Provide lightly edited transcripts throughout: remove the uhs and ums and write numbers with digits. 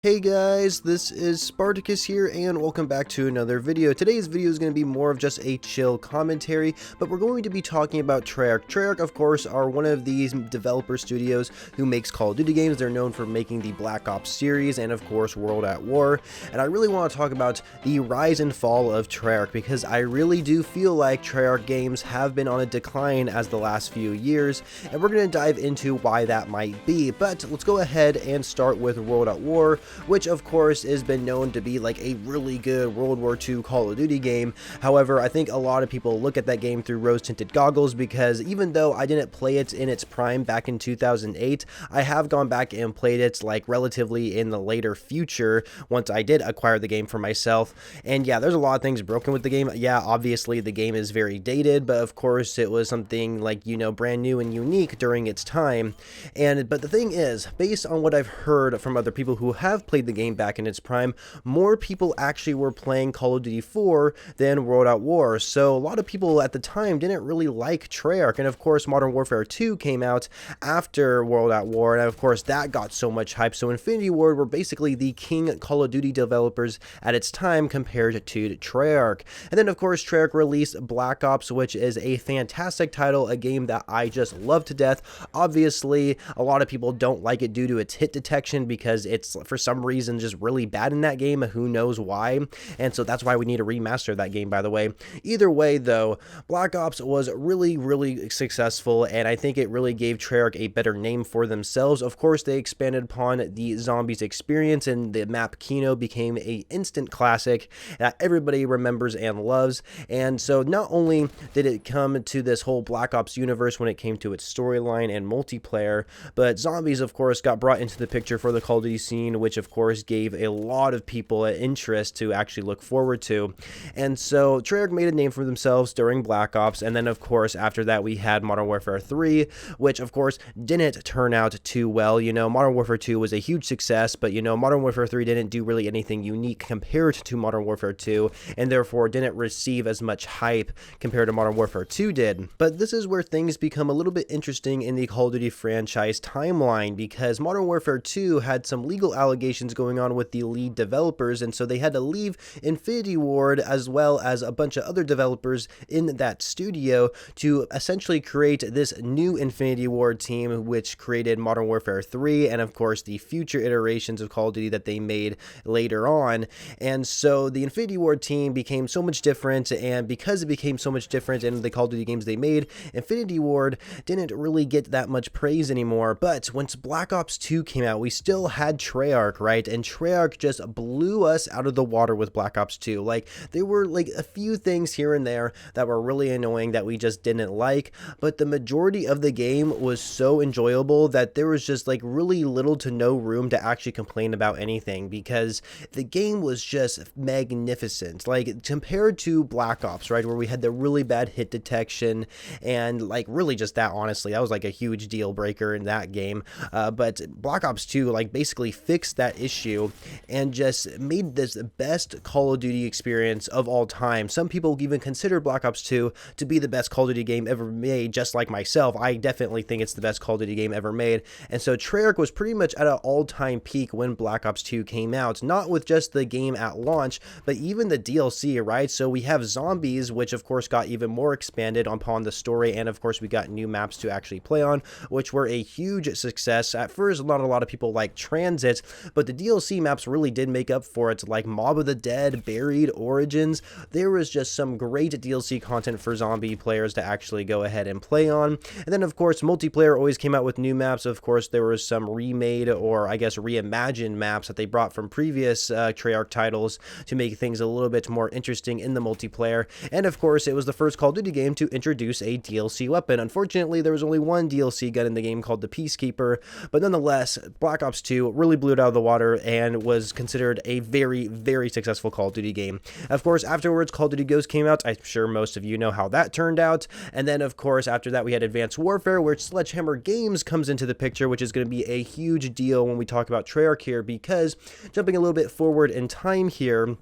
Hey guys, this is Spartacus here and welcome back to another video. Today's video is going to be more of just a chill commentary, but we're going to be talking about Treyarch. Treyarch, of course, are one of these developer studios who makes Call of Duty games. They're known for making the Black Ops series and, of course, World at War. And I really want to talk about the rise and fall of Treyarch because I really do feel like Treyarch games have been on a decline as the last few years, and we're going to dive into why that might be. But let's go ahead and start with World at War, which of course has been known to be like a really good World War II Call of Duty game. However, I think a lot of people look at that game through rose-tinted goggles because even though I didn't play it in its prime back in 2008, I have gone back and played it like relatively in the later future once I did acquire the game for myself. And yeah, there's a lot of things broken with the game. Yeah, obviously the game is very dated, but of course it was something like, you know, brand new and unique during its time. But the thing is, based on what I've heard from other people who have played the game back in its prime, more people actually were playing Call of Duty 4 than World at War. So a lot of people at the time didn't really like Treyarch, and of course Modern Warfare 2 came out after World at War, and of course that got so much hype. So Infinity Ward were basically the king Call of Duty developers at its time compared to Treyarch. And then of course Treyarch released Black Ops, which is a fantastic title, a game that I just love to death. Obviously a lot of people don't like it due to its hit detection because it's for some reason just really bad in that game. Who knows why? And so that's why we need to remaster that game, by the way. Either way though, Black Ops was really successful, and I think it really gave Treyarch a better name for themselves. Of course they expanded upon the zombies experience, and the map Kino became a instant classic that everybody remembers and loves. And so not only did it come to this whole Black Ops universe when it came to its storyline and multiplayer, but zombies of course got brought into the picture for the Call of Duty scene, which of course gave a lot of people an interest to actually look forward to. And so Treyarch made a name for themselves during Black Ops, and then of course after that we had Modern Warfare 3, which of course didn't turn out too well. You know, Modern Warfare 2 was a huge success, but you know, Modern Warfare 3 didn't do really anything unique compared to Modern Warfare 2, and therefore didn't receive as much hype compared to Modern Warfare 2 did. But this is where things become a little bit interesting in the Call of Duty franchise timeline, because Modern Warfare 2 had some legal allegations going on with the lead developers, and so they had to leave Infinity Ward as well as a bunch of other developers in that studio to essentially create this new Infinity Ward team, which created Modern Warfare 3 and of course the future iterations of Call of Duty that they made later on. And so the Infinity Ward team became so much different, and because it became so much different in the Call of Duty games they made, Infinity Ward didn't really get that much praise anymore. But once Black Ops 2 came out, we still had Treyarch, right? And Treyarch just blew us out of the water with Black Ops 2. Like, there were like a few things here and there that were really annoying that we just didn't like, but the majority of the game was so enjoyable that there was just like really little to no room to actually complain about anything, because the game was just magnificent. Like, compared to Black Ops, right, where we had the really bad hit detection, and like really just that, honestly, that was like a huge deal breaker in that game. But Black Ops 2 like basically fixed that issue and just made this the best Call of Duty experience of all time. Some people even consider Black Ops 2 to be the best Call of Duty game ever made, just like myself. I definitely think it's the best Call of Duty game ever made. And so Treyarch was pretty much at an all-time peak when Black Ops 2 came out, not with just the game at launch, but even the DLC, right? So we have zombies, which of course got even more expanded upon the story, and of course we got new maps to actually play on, which were a huge success. At first, not a lot of people like Transit, but the DLC maps really did make up for it, like Mob of the Dead, Buried, Origins. There was just some great DLC content for zombie players to actually go ahead and play on. And then of course multiplayer always came out with new maps. Of course there was some remade, or I guess reimagined maps that they brought from previous Treyarch titles to make things a little bit more interesting in the multiplayer. And of course it was the first Call of Duty game to introduce a DLC weapon. Unfortunately there was only one DLC gun in the game called the Peacekeeper, but nonetheless Black Ops 2 really blew it out of the water and was considered a very successful Call of Duty game. Of course afterwards Call of Duty Ghosts came out. I'm sure most of you know how that turned out. And then of course after that we had Advanced Warfare, where Sledgehammer Games comes into the picture, which is going to be a huge deal when we talk about Treyarch here, because jumping a little bit forward in time here,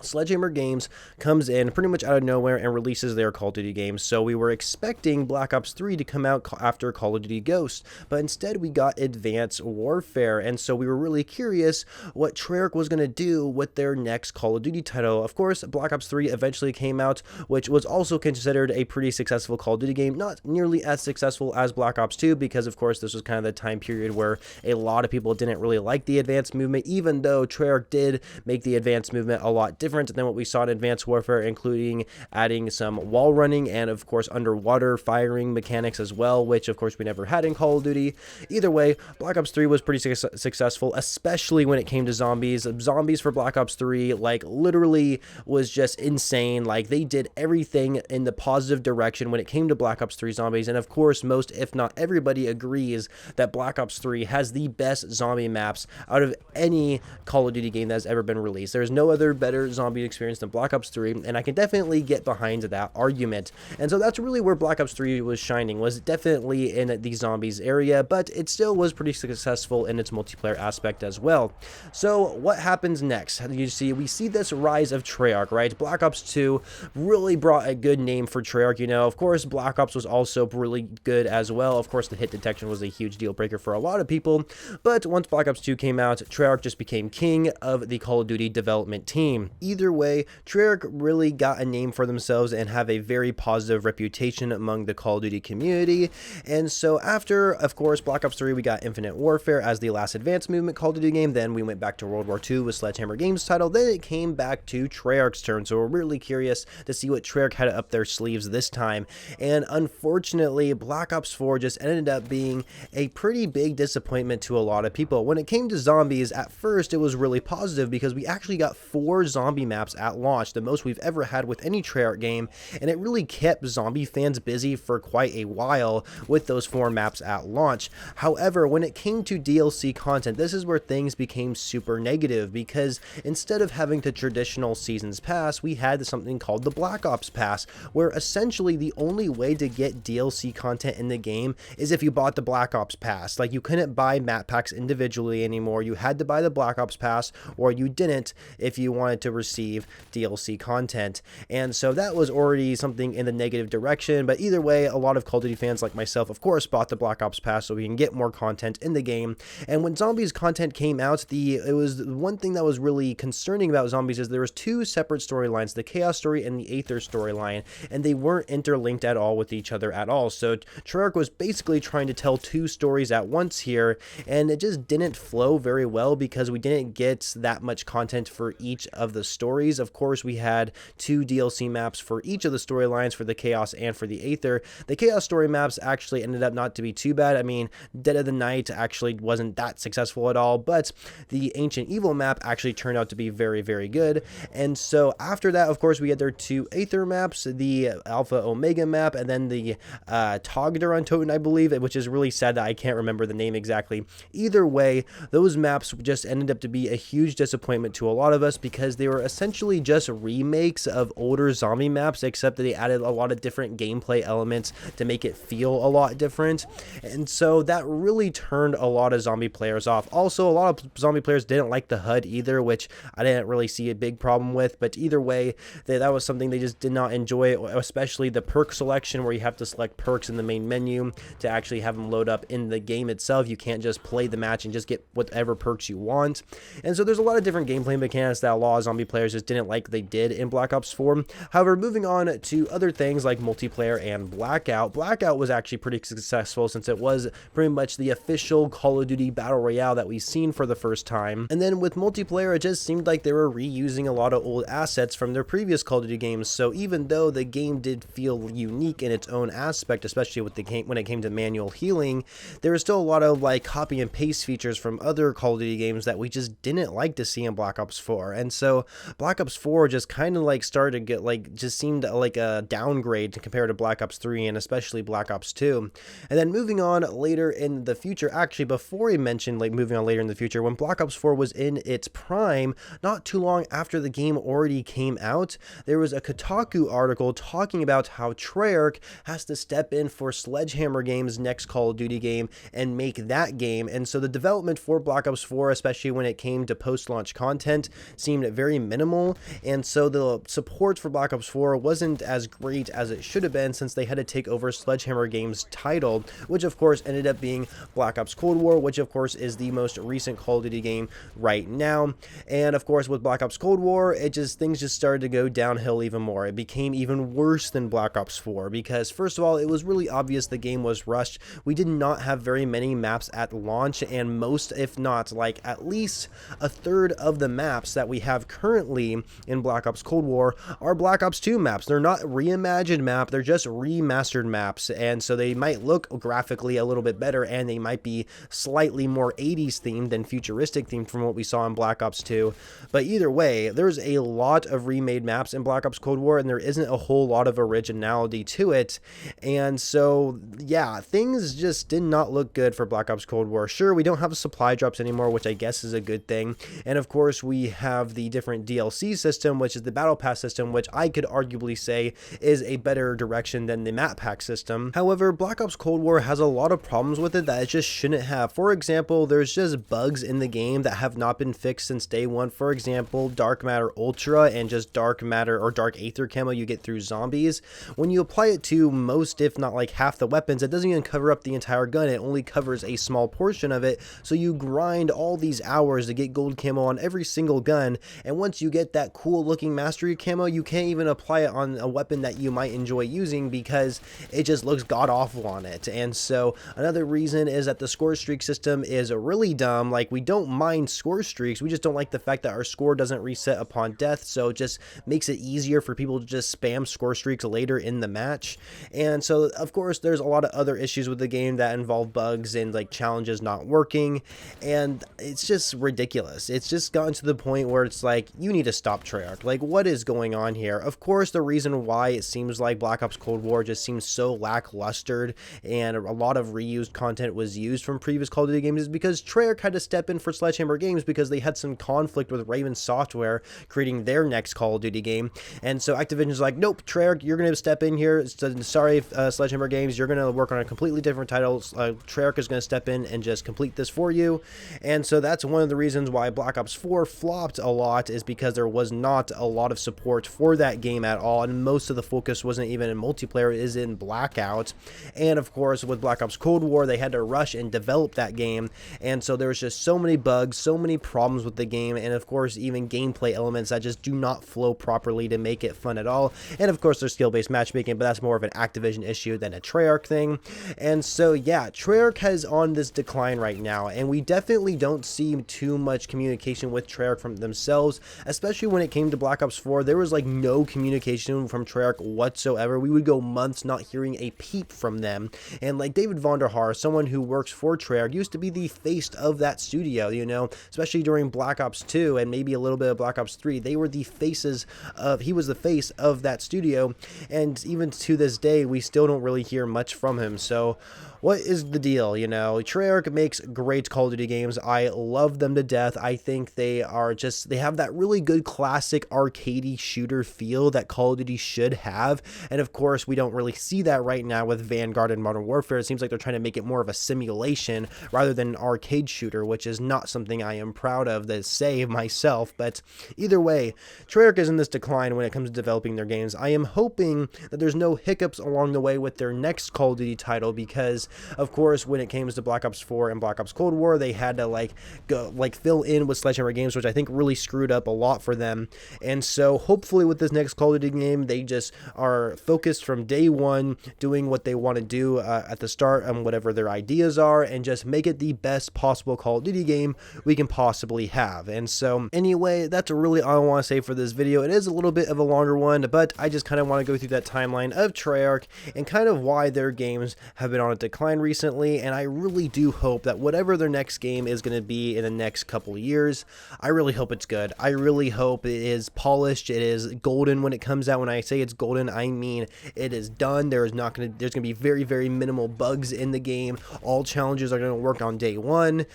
Sledgehammer Games comes in pretty much out of nowhere and releases their Call of Duty games. So we were expecting Black Ops 3 to come out after Call of Duty Ghosts, but instead we got Advanced Warfare. And so we were really curious what Treyarch was going to do with their next Call of Duty title. Of course, Black Ops 3 eventually came out, which was also considered a pretty successful Call of Duty game. Not nearly as successful as Black Ops 2, because of course this was kind of the time period where a lot of people didn't really like the advanced movement, even though Treyarch did make the advanced movement a lot different than what we saw in Advanced Warfare, including adding some wall running and of course underwater firing mechanics as well, which of course we never had in Call of Duty. Either way, Black Ops 3 was pretty successful, especially when it came to zombies. Zombies for Black Ops 3 like literally was just insane. Like they did everything in the positive direction when it came to Black Ops 3 zombies, and of course most if not everybody agrees that Black Ops 3 has the best zombie maps out of any Call of Duty game that has ever been released. There's no other better zombie experience than Black Ops 3, and I can definitely get behind that argument. And so that's really where Black Ops 3 was shining, was definitely in the zombies area, but it still was pretty successful in its multiplayer aspect as well. So what happens next? We see this rise of Treyarch, right? Black Ops 2 really brought a good name for Treyarch. You know, of course Black Ops was also really good as well. Of course the hit detection was a huge deal breaker for a lot of people, but once Black Ops 2 came out, Treyarch just became king of the Call of Duty development team. Either way, Treyarch really got a name for themselves and have a very positive reputation among the Call of Duty community. And so after, of course, Black Ops 3, we got Infinite Warfare as the last advanced movement Call of Duty game. Then we went back to World War II with Sledgehammer Games title. Then it came back to Treyarch's turn. So we're really curious to see what Treyarch had up their sleeves this time. And unfortunately, Black Ops 4 just ended up being a pretty big disappointment to a lot of people. When it came to zombies, at first it was really positive because we actually got 4 zombie maps at launch, the most we've ever had with any Treyarch game, and it really kept zombie fans busy for quite a while with those 4 maps at launch. However, when it came to DLC content, this is where things became super negative, because instead of having the traditional seasons pass, we had something called the Black Ops Pass, where essentially the only way to get DLC content in the game is if you bought the Black Ops Pass. Like, you couldn't buy map packs individually anymore. You had to buy the Black Ops Pass, or you didn't if you wanted to receive DLC content. And so that was already something in the negative direction. But either way, a lot of Call of Duty fans like myself, of course, bought the Black Ops Pass so we can get more content in the game. And when Zombies content came out, it was one thing that was really concerning about Zombies is there was 2 separate storylines, the Chaos story and the Aether storyline, and they weren't interlinked at all with each other at all. So Treyarch was basically trying to tell 2 stories at once here, and it just didn't flow very well because we didn't get that much content for each of the stories. Of course, we had 2 DLC maps for each of the storylines, for the Chaos and for the Aether. The Chaos story maps actually ended up not to be too bad. I mean, Dead of the Night actually wasn't that successful at all, but the Ancient Evil map actually turned out to be very, very good. And so after that, of course, we had their 2 Aether maps, the Alpha Omega map, and then the Togdur, I believe, which is really sad that I can't remember the name exactly. Either way, those maps just ended up to be a huge disappointment to a lot of us because they were essentially just remakes of older zombie maps, except that they added a lot of different gameplay elements to make it feel a lot different. And so that really turned a lot of zombie players off. Also, a lot of zombie players didn't like the HUD either, which I didn't really see a big problem with. But either way, that was something they just did not enjoy, especially the perk selection where you have to select perks in the main menu to actually have them load up in the game itself. You can't just play the match and just get whatever perks you want. And so there's a lot of different gameplay mechanics that a lot of zombie players just didn't like they did in Black Ops 4. However, moving on to other things like multiplayer and Blackout. Blackout was actually pretty successful since it was pretty much the official Call of Duty Battle Royale that we've seen for the first time. And then with multiplayer, it just seemed like they were reusing a lot of old assets from their previous Call of Duty games. So even though the game did feel unique in its own aspect, especially with the game when it came to manual healing, there was still a lot of like copy and paste features from other Call of Duty games that we just didn't like to see in Black Ops 4. And so Black Ops 4 just kind of like started to get like, just seemed like a downgrade compared to Black Ops 3 and especially Black Ops 2. And then moving on later in the future, actually before I mentioned like moving on later in the future, when Black Ops 4 was in its prime, not too long after the game already came out, there was a Kotaku article talking about how Treyarch has to step in for Sledgehammer Games' next Call of Duty game and make that game. And so the development for Black Ops 4, especially when it came to post-launch content, seemed very minimal, and so the support for Black Ops 4 wasn't as great as it should have been, since they had to take over Sledgehammer Games' title, which of course ended up being Black Ops Cold War, which of course is the most recent Call of Duty game right now. And of course with Black Ops Cold War, things just started to go downhill even more. It became even worse than Black Ops 4, because first of all, it was really obvious the game was rushed. We did not have very many maps at launch, and most, if not like at least a third of the maps that we have currently in Black Ops Cold War are Black Ops 2 maps. They're not reimagined maps, they're just remastered maps, and so they might look graphically a little bit better, and they might be slightly more 80s themed than futuristic themed from what we saw in Black Ops 2. But either way, there's a lot of remade maps in Black Ops Cold War, and there isn't a whole lot of originality to it. And so yeah, things just did not look good for Black Ops Cold War. Sure, we don't have supply drops anymore, which I guess is a good thing, and of course we have the different DLC system, which is the Battle Pass system, which I could arguably say is a better direction than the map pack system. However, Black Ops Cold War has a lot of problems with it that it just shouldn't have. For example, there's just bugs in the game that have not been fixed since day one. For example, Dark Matter Ultra and just Dark Matter or Dark Aether camo you get through zombies. When you apply it to most, if not like half the weapons, it doesn't even cover up the entire gun. It only covers a small portion of it. So you grind all these hours to get gold camo on every single gun, and once you get that cool looking mastery camo, you can't even apply it on a weapon that you might enjoy using because it just looks god awful on it. And so another reason is that the score streak system is really dumb. Like, we don't mind score streaks, we just don't like the fact that our score doesn't reset upon death, so it just makes it easier for people to just spam score streaks later in the match. And so of course there's a lot of other issues with the game that involve bugs and like challenges not working, and it's just ridiculous. It's just gotten to the point where it's like, you need to stop, Treyarch. Like, what is going on here? Of course, the reason why it seems like Black Ops Cold War just seems so lackluster and a lot of reused content was used from previous Call of Duty games is because Treyarch had to step in for Sledgehammer Games because they had some conflict with Raven Software creating their next Call of Duty game. And so Activision's like, nope, Treyarch, you're going to step in here. Sorry, Sledgehammer Games, you're going to work on a completely different title. Treyarch is going to step in and just complete this for you. And so that's one of the reasons why Black Ops 4 flopped a lot, is because there was not a lot of support for that game at all, and most of the focus wasn't even in multiplayer, it is in Blackout. And of course with Black Ops Cold War, they had to rush and develop that game, and so there was just so many bugs, so many problems with the game, and of course even gameplay elements that just do not flow properly to make it fun at all. And of course there's skill-based matchmaking, but that's more of an Activision issue than a Treyarch thing. And so yeah, Treyarch is on this decline right now, and we definitely don't see too much communication with Treyarch from themselves, especially when it came to Black Ops 4. There was like no communication from Treyarch whatsoever. We would go months not hearing a peep from them. And like David Vonderhaar, someone who works for Treyarch, used to be the face of that studio, you know, especially during Black Ops 2 and maybe a little bit of Black Ops 3. They were the faces of, he was the face of that studio, and even to this day we still don't really hear much from him. So what is the deal? You know, Treyarch makes great Call of Duty games. I love them to death. I think they are just, they have that really good classic arcadey shooter feel that Call of Duty should have. And of course, we don't really see that right now with Vanguard and Modern Warfare. It seems like they're trying to make it more of a simulation rather than an arcade shooter, which is not something I am proud of to say myself. But either way, Treyarch is in this decline when it comes to developing their games. I am hoping that there's no hiccups along the way with their next Call of Duty title, because of course when it came to Black Ops 4 and Black Ops Cold War, they had to go fill in with Sledgehammer Games, which I think really screwed up a lot for them. And so hopefully with this next Call of Duty game, they just are focused from day one, doing what they want to do at the start and whatever their ideas are, and just make it the best possible Call of Duty game we can possibly have. And so anyway, that's really all I want to say for this video. It is a little bit of a longer one, but I just kind of want to go through that timeline of Treyarch and kind of why their games have been on a decline recently. And I really do hope that whatever their next game is going to be in the next couple of years, I really hope it's good. I really hope it is polished, it is golden when it comes out. When I say it's golden, I mean it is done. There's going to be very, very minimal bugs in the game. All challenges are going to work on day one.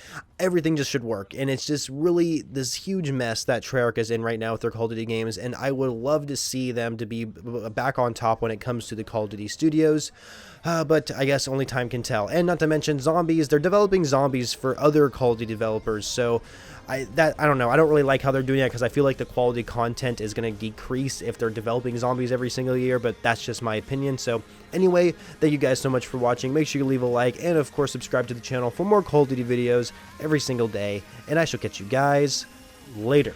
Everything just should work, and it's just really this huge mess that Treyarch is in right now with their Call of Duty games, and I would love to see them to be back on top when it comes to the Call of Duty studios, but I guess only time anyone can tell. And not to mention zombies, they're developing zombies for other Call of Duty developers, so I don't know. I don't really like how they're doing that because I feel like the quality content is going to decrease if they're developing zombies every single year, but that's just my opinion. So anyway, thank you guys so much for watching. Make sure you leave a like and of course subscribe to the channel for more Call of Duty videos every single day, and I shall catch you guys later.